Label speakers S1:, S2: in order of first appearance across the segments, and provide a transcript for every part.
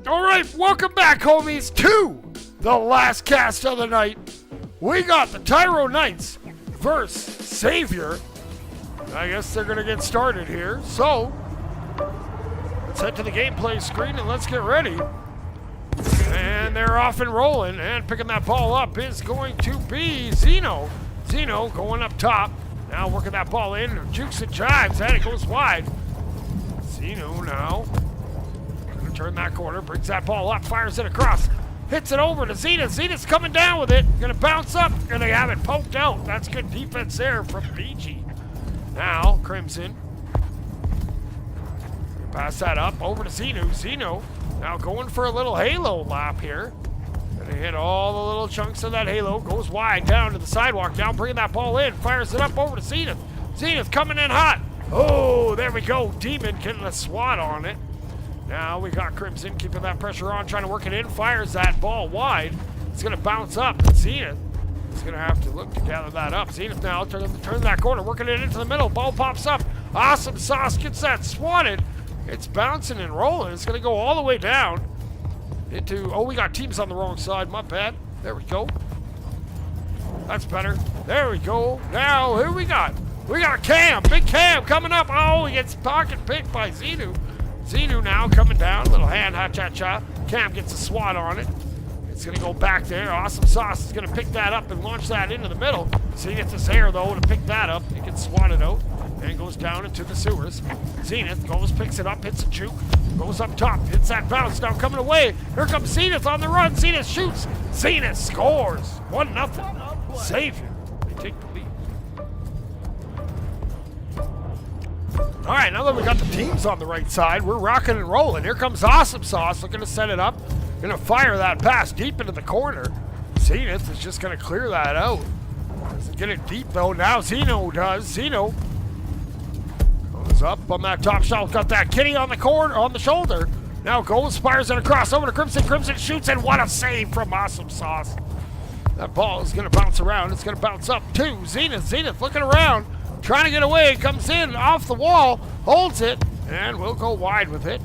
S1: All right, welcome back, homies, to the last cast of the night. We got the Tyroknights versus Savior. I guess they're going to get started here. So, let's head to the gameplay screen and let's get ready. And they're off and rolling, and picking that ball up is going to be Zeno. Zeno going up top. Now working that ball in, jukes and jives, and it goes wide. Zeno now gonna turn that corner, brings that ball up, fires it across, hits it over to Zenith. Zenith's coming down with it, gonna bounce up, and they have it poked out. That's good defense there from BG. Now, Crimson. Pass that up over to Zeno. Zeno now going for a little halo lap here. Gonna hit all the little chunks of that halo. Goes wide down to the sidewalk. Now bringing that ball in. Fires it up over to Zenith. Zenith coming in hot. Oh, there we go. Demon getting a swat on it. Now we got Crimson keeping that pressure on, trying to work it in. Fires that ball wide. It's gonna bounce up. Zenith is gonna have to look to gather that up. Zenith now turn that corner, working it into the middle. Ball pops up. Awesome Sauce gets that swatted. It's bouncing and rolling. It's going to go all the way down into... Oh, we got teams on the wrong side. My bad. There we go. That's better. There we go. Now, who we got? We got Cam. Big Cam coming up. Oh, he gets pocket picked by Zenu. Zenu now coming down. Little hand ha-cha-cha. Cam gets a swat on it. It's going to go back there. Awesome Sauce is going to pick that up and launch that into the middle. Zenith is there, though, to pick that up. He gets swatted out. And goes down into the sewers. Zenith goes, picks it up, hits a juke, goes up top, hits that bounce, now coming away. Here comes Zenith on the run. Zenith shoots. Zenith scores. 1-0. Savior. They take the lead. All right, now that we got the teams on the right side, we're rocking and rolling. Here comes Awesome Sauce looking to set it up. Gonna fire that pass deep into the corner. Zenith is just gonna clear that out. Doesn't get it deep though. Now Zeno does. Zeno up on that top shelf, got that kitty on the corner, on the shoulder. Now goes, fires it across over to Crimson. Crimson shoots, and what a save from Awesome Sauce. That ball is going to bounce around. It's going to bounce up to Zenith. Zenith looking around, trying to get away. Comes in off the wall, holds it, and we'll go wide with it.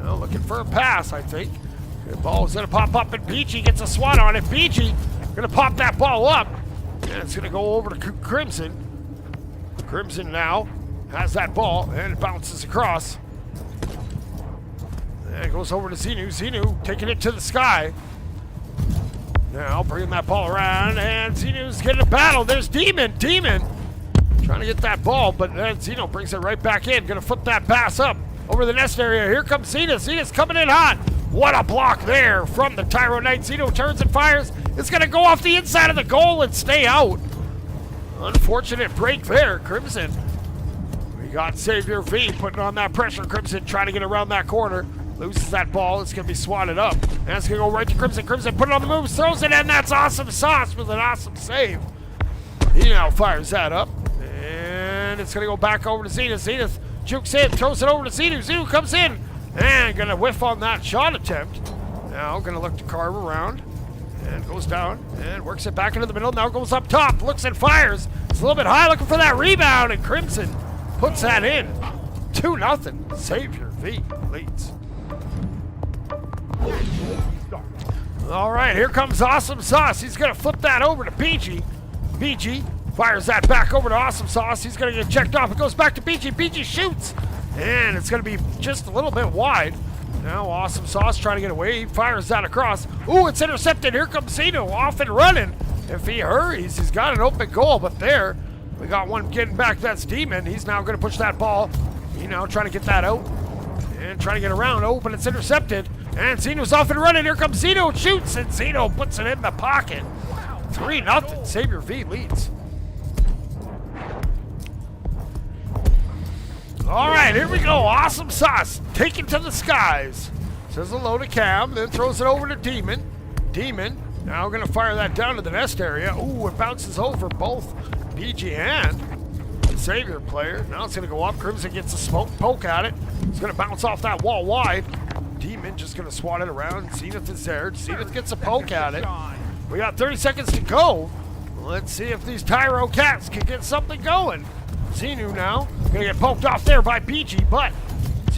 S1: Now looking for a pass, I think. The ball is going to pop up, and BG gets a swat on it. BG going to pop that ball up, and it's going to go over to Crimson. Crimson now has that ball, and it bounces across. And it goes over to Zenu. Zenu taking it to the sky. Now bringing that ball around, and Zenu's getting a battle. There's Demon. Demon trying to get that ball, but then Zeno brings it right back in. Gonna flip that pass up over the nest area. Here comes Zenith. Zenith's coming in hot. What a block there from the Tyroknights. Zeno turns and fires. It's gonna go off the inside of the goal and stay out. Unfortunate break there, Crimson. We got Savior V putting on that pressure. Crimson trying to get around that corner. Loses that ball. It's going to be swatted up. And it's going to go right to Crimson. Crimson put it on the moves. Throws it in. That's Awesome Sauce with an awesome save. He now fires that up. And it's going to go back over to Zenith. Zenith jukes in. Throws it over to Zenu. Zenu comes in. And going to whiff on that shot attempt. Now going to look to carve around. And goes down. And works it back into the middle. Now goes up top. Looks and fires. It's a little bit high. Looking for that rebound. And Crimson puts that in. 2-0. Savior V leads. All right, here comes Awesome Sauce. He's going to flip that over to BG. BG fires that back over to Awesome Sauce. He's going to get checked off. It goes back to BG. BG shoots. And it's going to be just a little bit wide. Now Awesome Sauce trying to get away. He fires that across. Ooh, it's intercepted. Here comes Zeno off and running. If he hurries, he's got an open goal. But there, we got one getting back. That's Demon. He's now going to push that ball. He now trying to get that out and trying to get around. Oh, but it's intercepted. And Zeno's off and running. Here comes Zeno. Shoots, and Zeno puts it in the pocket. 3-0. Savior V leads. All right, here we go. Awesome Sauce taking to the skies. Says hello to Cam, then throws it over to Demon. Demon now going to fire that down to the nest area. Ooh, it bounces over both BG and the Savior player. Now it's going to go up. Crimson gets a smoke poke at it. It's going to bounce off that wall wide. Demon just going to swat it around. Zenith is there. Zenith gets a poke at it. We got 30 seconds to go. Let's see if these Tyro Cats can get something going. Zenu now going to get poked off there by BG, but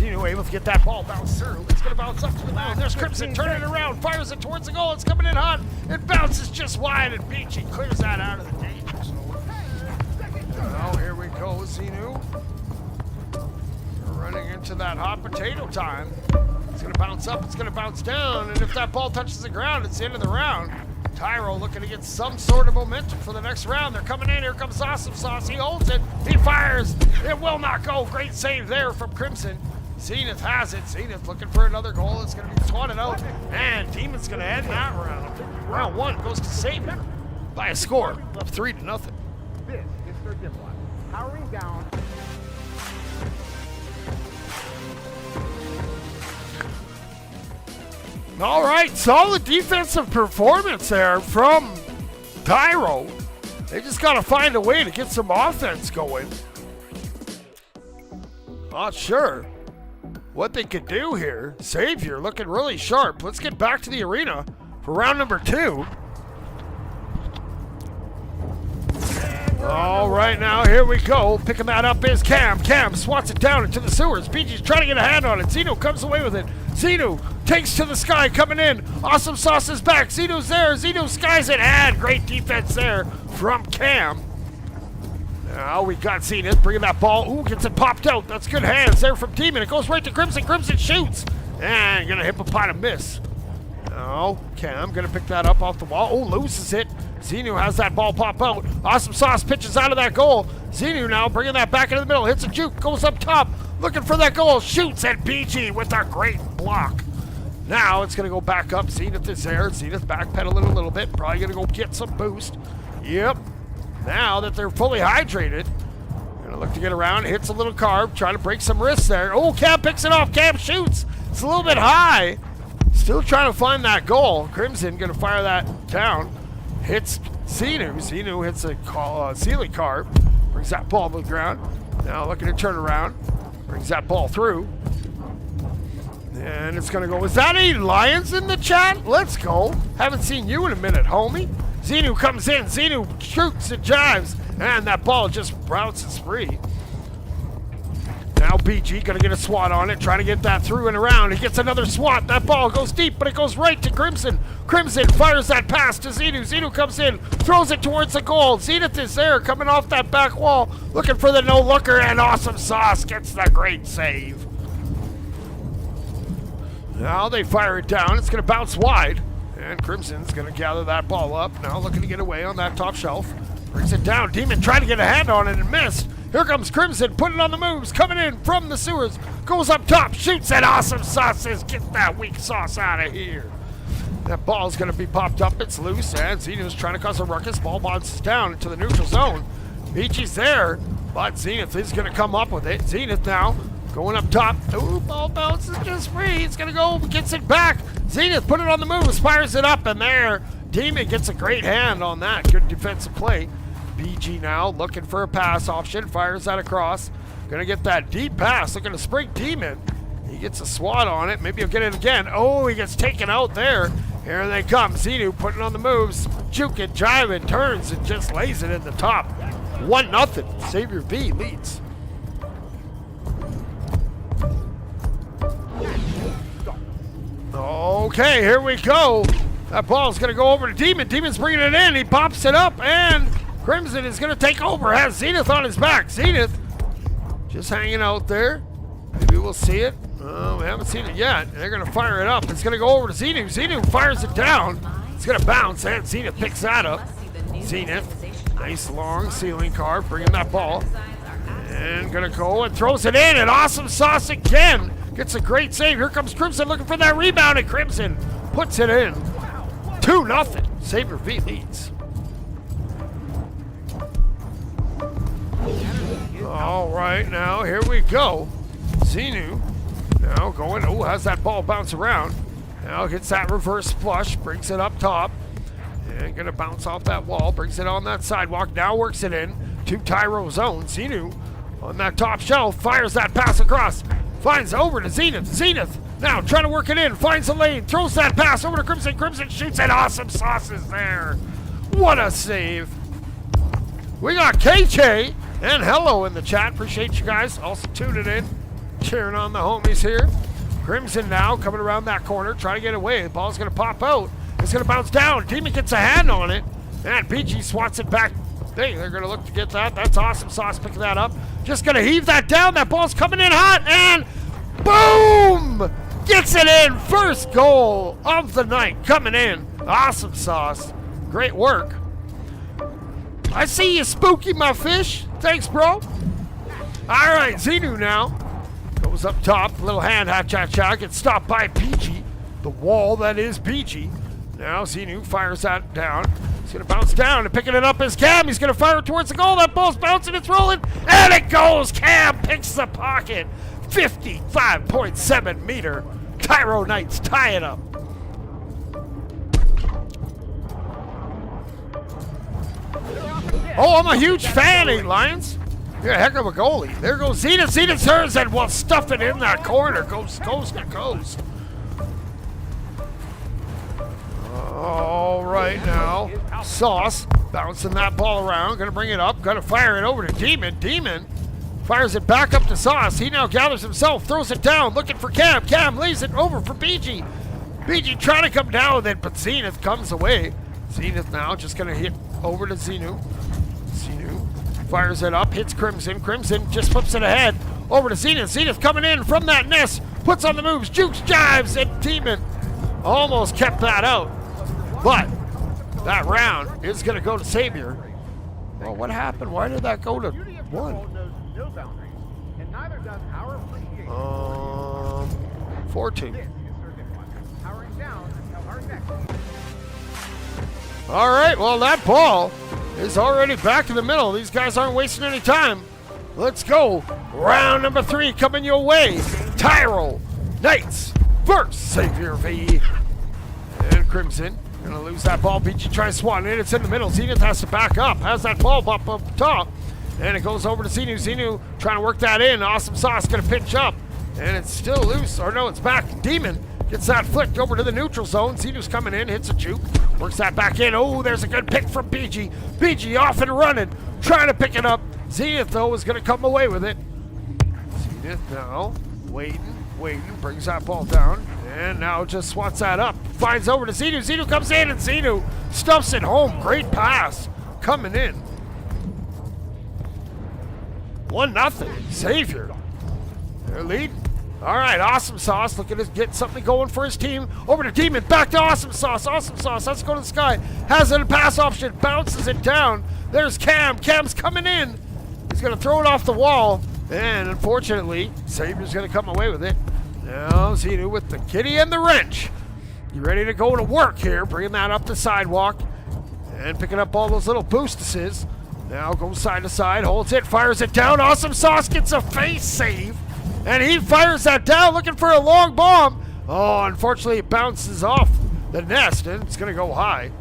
S1: Xeno able to get that ball bounced through. It's going to bounce up to the mound. There's Crimson turning it around, fires it towards the goal. It's coming in hot. It bounces just wide, and Beachy clears that out of the danger zone. Now here we go, Xeno. Running into that hot potato time. It's going to bounce up, it's going to bounce down, and if that ball touches the ground, it's the end of the round. Tyro looking to get some sort of momentum for the next round. They're coming in. Here comes Awesome Sauce. He holds it. He fires. It will not go. Great save there from Crimson. Zenith has it. Zenith looking for another goal. It's going to be swatted out. And Demon's going to end that round. Round one goes to Savior by a score of 3-0.
S2: This is their diplomat. Powering down.
S1: All right, solid defensive performance there from Tyro. They just got to find a way to get some offense going. Not sure what they could do here. Savior looking really sharp. Let's get back to the arena for round number 2. All right, now here we go. Picking that up is Cam. Cam swats it down into the sewers. Beachy's trying to get a hand on it. Xeno comes away with it. Xeno takes to the sky, coming in. Awesome Sauce is back. Xeno's there. Xeno skies it, and great defense there from Cam. Now we got Zenith bringing that ball. Ooh, gets it popped out. That's good hands there from Demon. It goes right to Crimson. Crimson shoots, and gonna hip-a-pot miss. Now Cam gonna pick that up off the wall. Oh, loses it. Xenu has that ball pop out. Awesome Sauce pitches out of that goal. Xenu now bringing that back into the middle. Hits a juke, goes up top, looking for that goal. Shoots at BG with a great block. Now it's going to go back up. Zenith is there. Zenith backpedaling a little bit. Probably going to go get some boost. Yep. Now that they're fully hydrated, going to look to get around. Hits a little carve, trying to break some wrists there. Oh, Cam picks it off. Cam shoots. It's a little bit high. Still trying to find that goal. Crimson going to fire that down. Hits Xenu. Xenu hits a ceiling carve. Brings that ball to the ground. Now looking to turn around. Brings that ball through. And it's going to go. Is that a Lions in the chat? Let's go. Haven't seen you in a minute, homie. Xenu comes in. Xenu shoots and jives. And that ball just bounces free. Now BG going to get a swat on it, trying to get that through and around. He gets another swat. That ball goes deep, but it goes right to Crimson. Crimson fires that pass to Xenu. Xenu comes in, throws it towards the goal. Zenith is there, coming off that back wall, looking for the no-looker, and Awesome Sauce gets the great save. Now they fire it down. It's going to bounce wide, and Crimson's going to gather that ball up. Now looking to get away on that top shelf. Brings it down. Demon tried to get a hand on it and missed. Here comes Crimson, putting on the moves, coming in from the sewers, goes up top, shoots at Awesome Sauce, says, get that weak sauce out of here. That ball's going to be popped up, it's loose, and Xeno's trying to cause a ruckus. Ball bounces down into the neutral zone. Beachy's there, but Zenith is going to come up with it. Zenith now going up top. Ooh, ball bounces just free. He's going to go, gets it back. Zenith put it on the move, fires it up, and there, Demon gets a great hand on that. Good defensive play. BG now looking for a pass option, fires that across. Gonna get that deep pass, looking to spring Demon. He gets a swat on it, maybe he'll get it again. Oh, he gets taken out there. Here they come, Xenu putting on the moves, juking, jiving, turns, and just lays it in the top. 1-0, Savior V leads. Okay, here we go. That ball's gonna go over to Demon. Demon's bringing it in, he pops it up, and Crimson is going to take over, has Zenith on his back. Zenith just hanging out there. Maybe we'll see it. We haven't seen it yet. They're going to fire it up. It's going to go over to Xenu. Xenu fires it down. It's going to bounce, and Zenith picks that up. Zenith, nice long ceiling carve, bringing that ball. And going to go and throws it in, and Awesome Sauce again. Gets a great save. Here comes Crimson looking for that rebound, and Crimson puts it in. 2-0. Saber V leads. All right, now here we go. Xenu now going, oh, has that ball bounce around. Now gets that reverse flush, brings it up top. And gonna bounce off that wall, brings it on that sidewalk, now works it in to Tyro's zone. Xenu on that top shelf, fires that pass across, finds over to Zenith. Zenith now trying to work it in, finds a lane, throws that pass over to Crimson. Crimson shoots, and Awesome Sauce is there. What a save. We got KJ and hello in the chat. Appreciate you guys also tuning in. cheering on the homies here. Crimson now coming around that corner, trying to get away. The ball's going to pop out. It's going to bounce down. Demon gets a hand on it. And BG swats it back. They're going to look to get that. That's Awesome Sauce picking that up. Just going to heave that down. That ball's coming in hot. And boom! Gets it in. First goal of the night coming in. Awesome Sauce. Great work. I see you, Spooky, my fish. Thanks, bro. All right, Xenu now. Goes up top, little hand, cha-cha, gets stopped by BG. The wall that is BG. Now Xenu fires that down. He's gonna bounce down and picking it up is Cam. He's gonna fire it towards the goal. That ball's bouncing, it's rolling, and it goes. Cam picks the pocket. 55.7 meter. Tyroknights tie it up. Oh, I'm a huge fan, 8 Lions. You're a heck of a goalie. There goes Zenith. Zenith turns and will stuff it in that corner. Goes coast to coast. All right now. Sauce bouncing that ball around. Gonna bring it up. Gonna fire it over to Demon. Demon fires it back up to Sauce. He now gathers himself. Throws it down. Looking for Cam. Cam leaves it over for BG. BG trying to come down with it, but Zenith comes away. Zenith now just gonna hit over to Xenu. Xenu fires it up, hits Crimson. Crimson just flips it ahead over to Zenith. Zenith coming in from that nest, puts on the moves, jukes, jives, and Demon almost kept that out. But that round is going to go to Savior. Well, what happened? Why did that go to 1? 14. All right, well, that ball is already back in the middle. These guys aren't wasting any time. Let's go. Round number 3 coming your way. Tyroknights versus Savior V. And Crimson gonna lose that ball. BG tries swatting it. It's in the middle. Zenith has to back up. Has that ball up top. And it goes over to Xenu. Xenu trying to work that in. Awesome Sauce gonna pinch up. And it's still loose. Or no, it's back. Demon gets that flicked over to the neutral zone. Xenu's coming in, hits a juke. Works that back in. Oh, there's a good pick from BG. BG off and running. Trying to pick it up. Zenith, though, is going to come away with it. Zenith now waiting. Brings that ball down. And now just swats that up. Finds over to Xenu. Xenu comes in, and Xenu stuffs it home. Great pass coming in. 1-0. Savior. They're leading. All right, Awesome Sauce looking to get something going for his team. Over to Demon, back to Awesome Sauce. Awesome Sauce, let's go to the sky. Has a pass option, bounces it down. There's Cam. Cam's coming in. He's going to throw it off the wall. And unfortunately, Savior's going to come away with it. Now Xenu with the kitty and the wrench. You ready to go to work here. Bringing that up the sidewalk. And picking up all those little boostuses. Now goes side to side, holds it, fires it down. Awesome Sauce gets a face save. And he fires that down, looking for a long bomb. Oh, unfortunately, it bounces off the nest, and it's going to go high.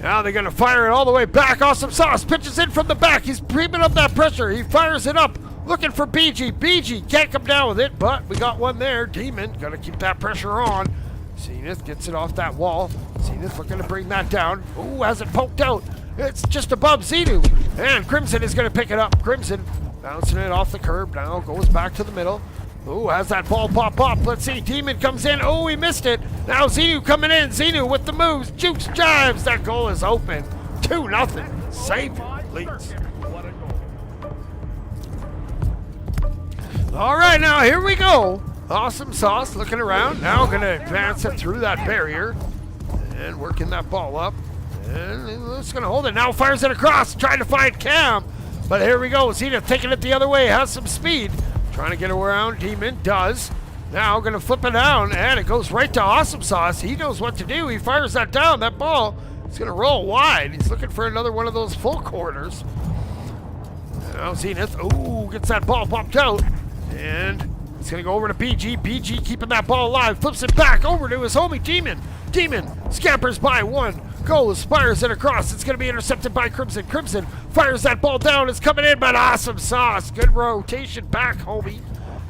S1: Now they're going to fire it all the way back. Awesome Sauce pitches in from the back. He's creeping up that pressure. He fires it up, looking for BG. BG can't come down with it, but we got one there. Demon, got to keep that pressure on. Zenith gets it off that wall. Zenith looking to bring that down. Ooh, has it poked out. It's just above Xenu. And Crimson is going to pick it up. Crimson bouncing it off the curb. Now goes back to the middle. Ooh, has that ball pop up. Let's see. Demon comes in. Oh, he missed it. Now Xenu coming in. Xenu with the moves. Jukes, jives. That goal is open. 2-0. Savior leads. All right, now here we go. Awesome Sauce looking around. Now going to advance it through that barrier. And working that ball up. And it's going to hold it. Now fires it across. Trying to find Cam. But here we go. Zenith taking it the other way. Has some speed. Trying to get around. Demon does. Now going to flip it down. And it goes right to Awesome Sauce. He knows what to do. He fires that down. That ball is going to roll wide. He's looking for another one of those full corners. Now Zenith. Ooh, gets that ball popped out. And it's going to go over to BG. BG keeping that ball alive. Flips it back over to his homie Demon. Demon scampers by one. Goes, fires it across. It's going to be intercepted by Crimson. Crimson fires that ball down. It's coming in, but Awesome Sauce. Good rotation back, homie.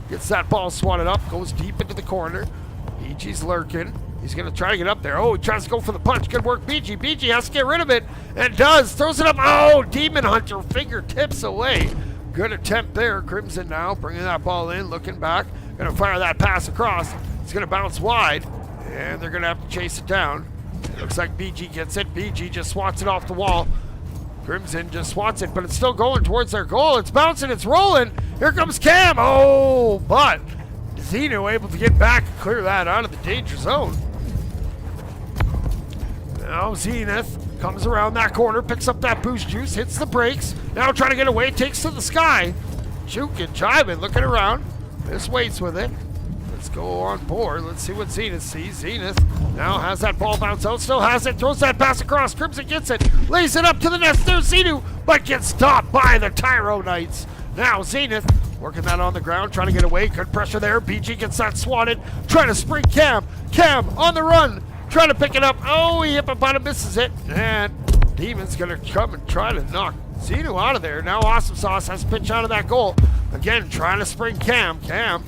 S1: Gets that ball swatted up. Goes deep into the corner. BG's lurking. He's going to try to get up there. Oh, he tries to go for the punch. Good work, BG. BG has to get rid of it, and does. Throws it up. Oh, Demon Hunter fingertips away. Good attempt there. Crimson now bringing that ball in, looking back. Going to fire that pass across. It's going to bounce wide, and they're going to have to chase it down. Looks like BG gets it. BG just swats it off the wall. Crimson just swats it, but it's still going towards their goal. It's bouncing, it's rolling. Here comes Cam. Oh, but Zeno able to get back and clear that out of the danger zone. Now Zenith comes around that corner, picks up that boost juice, hits the brakes. Now trying to get away, takes to the sky. Juking, jiving, looking around. Just waits with it. Let's go on board. Let's see what Zenith sees. Zenith now has that ball bounce out, still has it, throws that pass across. Crimson gets it, lays it up to the net. There's Zenu, but gets stopped by the Tyroknights. Now Zenith working that on the ground, trying to get away. Good pressure there. BG gets that swatted, trying to spring Cam. Cam on the run, trying to pick it up. Oh, he hit the bottom, misses it. And Demon's going to come and try to knock Zenu out of there. Now Awesome Sauce has to pitch out of that goal. Again, trying to spring Cam. Cam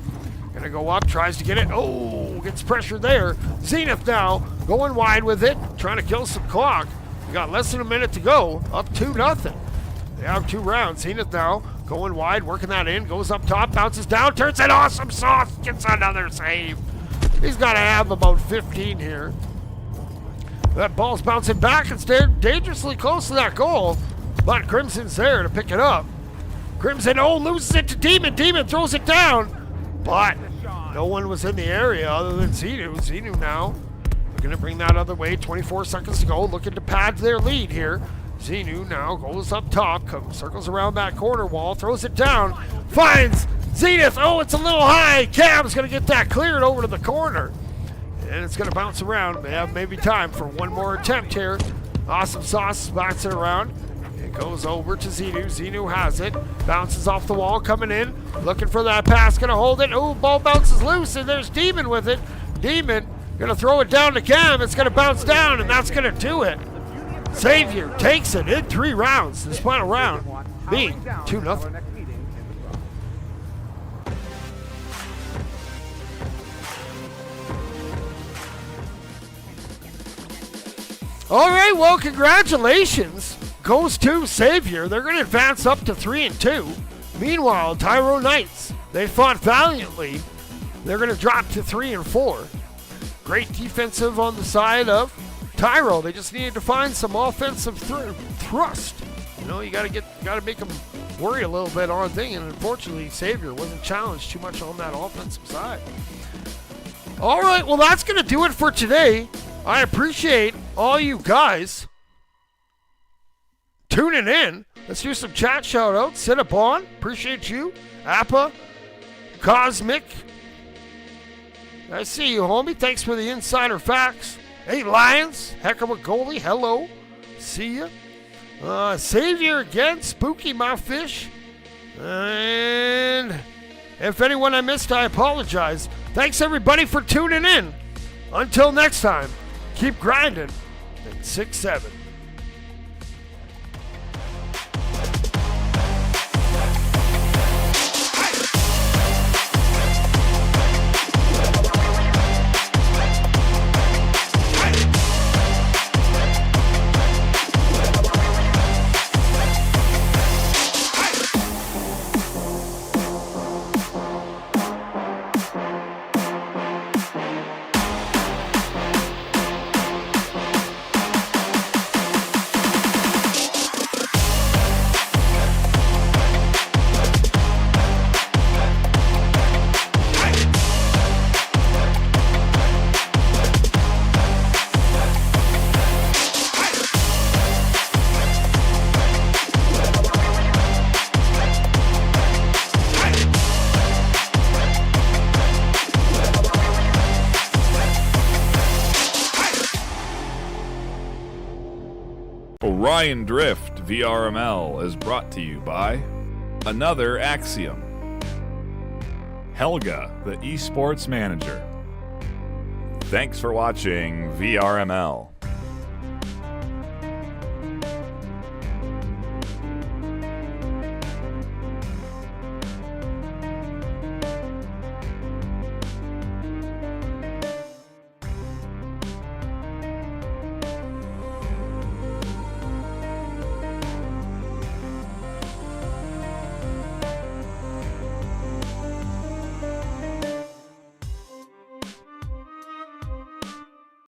S1: going to go up, tries to get it. Oh, gets pressure there. Zenith now going wide with it, trying to kill some clock. We got less than a minute to go, up 2-0. They have 2 rounds. Zenith now going wide, working that in, goes up top, bounces down, turns it. Awesome Sauce gets another save. He's got to have about 15 here. That ball's bouncing back. It's dangerously close to that goal, but Crimson's there to pick it up. Crimson, loses it to Demon. Demon throws it down, but no one was in the area other than Zenu. Zenu now going to bring that other way. 24 seconds to go, looking to pad their lead here. Zenu now goes up top, circles around that corner wall, throws it down, finds Zenith. Oh, it's a little high. Cam's going to get that cleared over to the corner. And it's going to bounce around. They have maybe time for one more attempt here. Awesome Sauce backs it around. It goes over to Zenu. Zenu has it. Bounces off the wall, coming in. Looking for that pass. Going to hold it. Oh, ball bounces loose, and there's Demon with it. Demon going to throw it down to Cam. It's going to bounce down, and that's going to do it. Savior takes it in 3 rounds. This final round being 2-0. All right, well, congratulations goes to Savior. They're going to advance up to 3-2. Meanwhile, Tyroknights, they fought valiantly. They're going to drop to 3-4. Great defensive on the side of Tyro. They just needed to find some offensive thrust. You know, you got to make them worry a little bit on thing, and unfortunately, Savior wasn't challenged too much on that offensive side. All right, well, that's going to do it for today. I appreciate all you guys tuning in. Let's do some chat shout-outs. Cinnabon, appreciate you. Appa, Cosmic, I see you, homie. Thanks for the insider facts. Hey, Lions, heck of a goalie. Hello, see ya. Savior again, Spooky My Fish. And if anyone I missed, I apologize. Thanks, everybody, for tuning in. Until next time, keep grinding and 6-7.
S3: Orion Drift VRML is brought to you by Another Axiom, Helga, the esports manager. Thanks for watching VRML.